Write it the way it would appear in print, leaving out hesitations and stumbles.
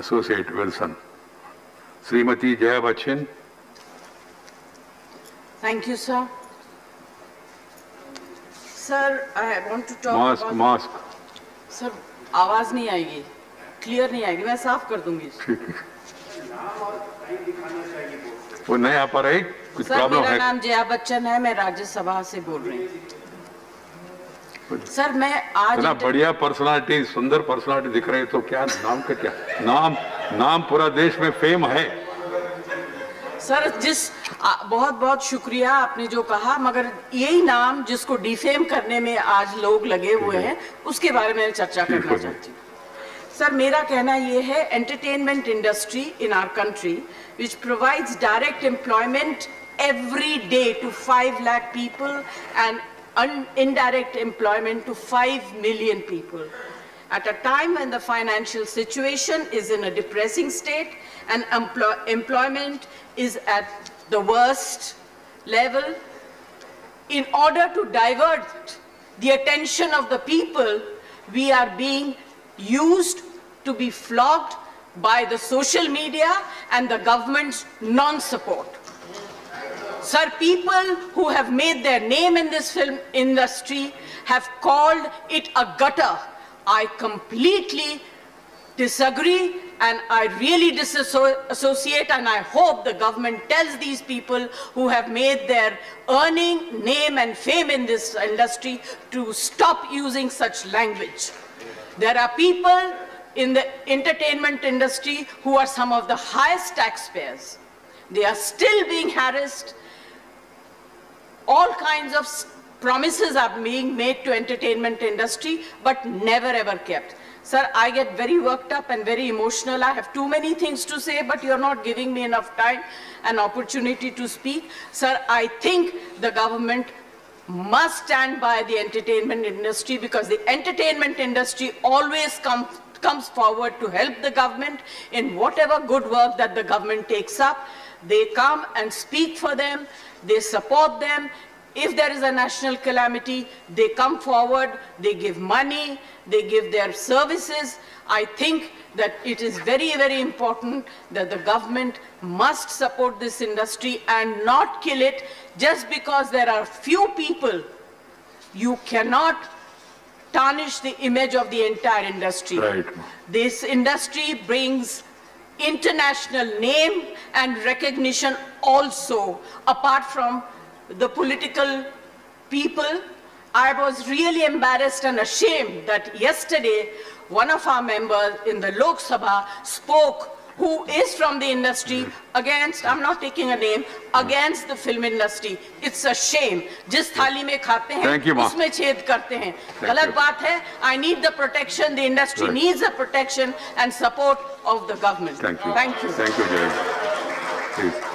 Associate Wilson. Srimati Jaya Bachchan. Thank you, sir. Sir, I want to talk about... Mask. Sir, आवाज नहीं आएगी, clear नहीं आएगी, मैं साफ कर दूंगी. ठीक है. वो नहीं आ पा रही, कुछ प्रॉब्लम है? सर, मेरा नाम जया बच्चन है, मैं राज्यसभा से बोल रही हूँ. सर, मैं आज इतना बढ़िया पर्सनालिटी, सुंदर पर्सनालिटी दिख रहे हैं, तो क्या नाम का क्या नाम पूरा देश में फेम है. सर, बहुत बहुत शुक्रिया आपने जो कहा, मगर यही नाम जिसको डिफेम करने में आज लोग लगे हुए हैं, उसके बारे में चर्चा करना चाहती हूँ. सर, मेरा कहना ये है, entertainment industry in our country which provides direct employment every day to 5 lakh people and indirect employment to 5 million people. At a time when the financial situation is in a depressing state and employment is at the worst level, in order to divert the attention of the people, we are being used to be flogged by the social media and the government's non-support. Sir, people who have made their name in this film industry have called it a gutter. I completely disagree and I really disassociate, and I hope the government tells these people who have made their earning, name and fame in this industry to stop using such language. There are people in the entertainment industry who are some of the highest taxpayers. They are still being harassed. All kinds of promises are being made to entertainment industry, but never ever kept. Sir, I get very worked up and very emotional. I have too many things to say, but you're not giving me enough time and opportunity to speak. Sir, I think the government must stand by the entertainment industry, because the entertainment industry always comes forward to help the government in whatever good work that the government takes up. They come and speak for them, they support them. If there is a national calamity, they come forward, they give money, they give their services. I think that it is very, very important that the government must support this industry and not kill it just because there are few people. You cannot tarnish the image of the entire industry. Right. This industry brings international name and recognition also, apart from the political people. I was really embarrassed and ashamed that yesterday one of our members in the Lok Sabha spoke, who is from the industry, against, I'm not taking a name, against the film industry. It's a shame. जिस थाली में खाते हैं उसमें छेद करते हैं. गलत बात है. I need the protection. The industry needs the protection and support of the government. Thank you. Thank you. Thank you, Jay. Please.